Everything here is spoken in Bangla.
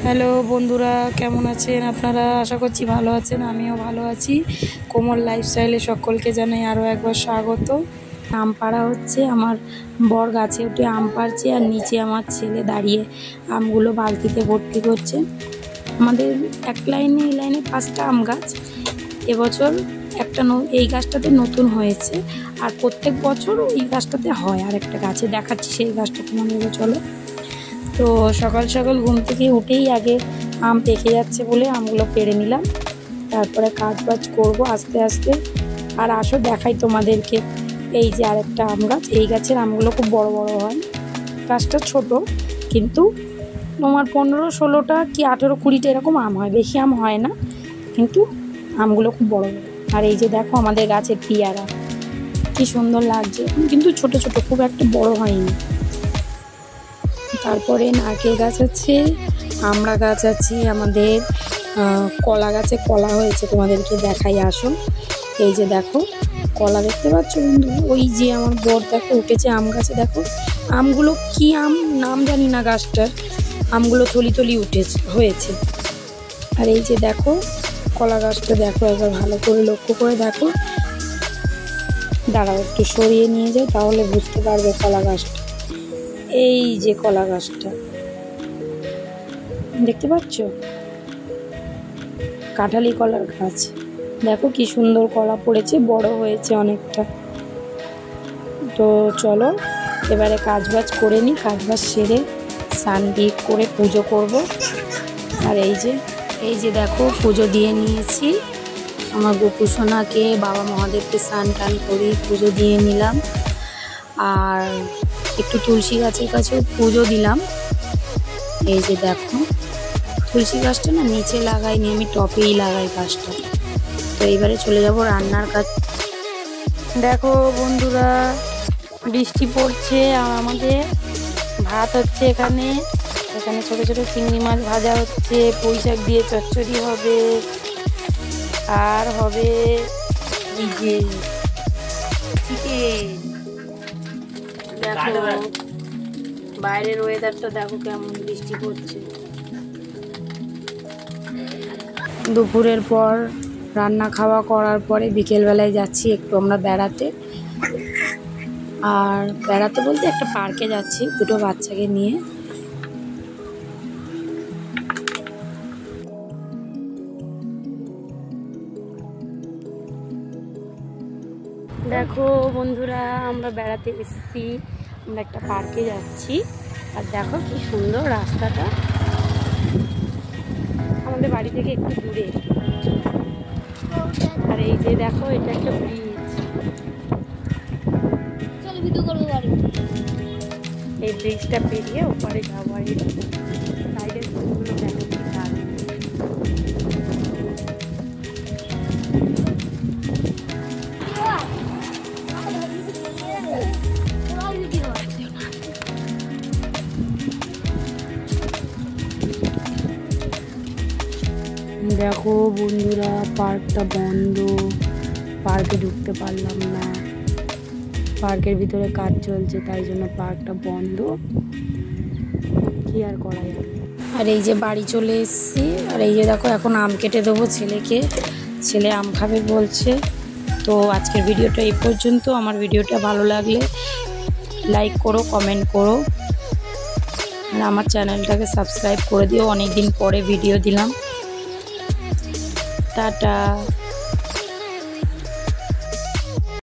হ্যালো বন্ধুরা, কেমন আছেন আপনারা? আশা করছি ভালো আছেন, আমিও ভালো আছি। কোমল লাইফস্টাইলে সকলকে জানাই আরও একবার স্বাগত। আম পাড়া হচ্ছে, আমার বর গাছে উঠে আম পাড়ছে আর নিচে আমার ছেলে দাঁড়িয়ে আমগুলো বালতিতে ভর্তি করছে। আমাদের এক লাইনে এই লাইনে 5টা আম গাছ। এবছর একটা এই গাছটাতে নতুন হয়েছে, আর প্রত্যেক বছর এই গাছটাতে হয়। আর একটা গাছে দেখাচ্ছি, সেই গাছটা তোমাদের চলো। তো সকাল সকাল ঘুম থেকে উঠেই আগে আম পেকে যাচ্ছে বলে আমগুলো পেড়ে নিলাম, তারপরে কাজ বাজ করবো আস্তে আস্তে। আর আসো দেখাই তোমাদেরকে, এই যে আরেকটা আম গাছ, এই গাছের আমগুলো খুব বড় বড় হয়। গাছটা ছোট, কিন্তু তোমার 15-16টা কি 18-20টা এরকম আম হয়, বেশি আম হয় না, কিন্তু আমগুলো খুব বড় বড়। আর এই যে দেখো আমাদের গাছের পেয়ারা, কি সুন্দর লাগছে, কিন্তু ছোট ছোট, খুব একটা বড় হয়নি। তারপরে নারকেল গাছ আছে, আমড়া গাছ আছে, আমাদের কলা গাছে কলা হয়েছে, তোমাদেরকে দেখাই আসো। এই যে দেখো কলা দেখতে পাচ্ছ বন্ধু, ওই যে আমার বর দেখো উঠেছে আম গাছে, দেখো আমগুলো কি আম নাম জানি না গাছটার, আমগুলো থলি থলি হয়েছে। আর এই যে দেখো কলা গাছটা দেখো, একবার ভালো করে লক্ষ্য করে দেখো। দাঁড়াও একটু সরিয়ে নিয়ে যাও, তাহলে বুঝতে পারবে কলা গাছটা। এই যে কলা গাছটা দেখতে পাচ্ছ, কাঁঠালি কলার গাছ, দেখো কি সুন্দর কলা পড়েছে, বড় হয়েছে অনেকটা। তো চলো এবারে কাজবাজ করে নিই, কাজবাজ সেরে স্নান দিয়ে করে পুজো করব। আর এই যে দেখো পুজো দিয়ে নিয়েছি, আমার গোপুসোনাকে বাবা মহাদেবকে স্নান টান করে পুজো দিয়ে নিলাম। আর একটু তুলসী গাছের কাছেও পুজো দিলাম। এই যে দেখো তুলসী গাছটা না নিচে লাগাইনি, আমি টপেই লাগাই গাছটা। তো এইবারে চলে যাব রান্নার কাজ। দেখো বন্ধুরা, বৃষ্টি পড়ছে আর আমাদের ভাত হচ্ছে এখানে ছোট ছোট চিংড়ি মাছ ভাজা হচ্ছে, পুঁই শাক দিয়ে চচ্চড়ি হবে, আর হবে এই যে চিকেন। দেখো বাইরের ওয়েদারটা দেখো কেমন, বৃষ্টি পড়ছে। দুপুরের পর রান্না খাওয়া করার পরে বিকেলবেলায় যাচ্ছি একটু আমরা বেড়াতে। আর বেড়াতে বলতে একটা পার্কে যাচ্ছি দুটো বাচ্চাকে নিয়ে। দেখো বন্ধুরা, আমরা বেড়াতে এসেছি, আমরা একটা পার্কে যাচ্ছি। আর দেখো কি সুন্দর রাস্তাটা, আমাদের বাড়ি থেকে একটু দূরে। আর এই যে দেখো এটা একটা ব্রিজ, এই ব্রিজটা পেরিয়ে ওপারে যাবো। আর এই সাইডের ফুলগুলো দেখো কি ভালো। দেখো বন্ধুরা, পার্কটা বন্ধ, পার্কে ঢুকতে পারলাম না, পার্কের ভিতরে কাজ চলছে, তাই জন্য পার্কটা বন্ধ, কি আর করা যাবে। আর এই যে বাড়ি চলে এসেছি। আর এই যে দেখো এখন আম কেটে দেবো ছেলেকে, ছেলে আম খাবে বলছে। তো আজকের ভিডিওটা এই পর্যন্ত। আমার ভিডিওটা ভালো লাগলে লাইক করো, কমেন্ট করো, আর আমার চ্যানেলটাকে সাবস্ক্রাইব করে দিও, অনেক দিন পরে ভিডিও দিলাম। টাটা।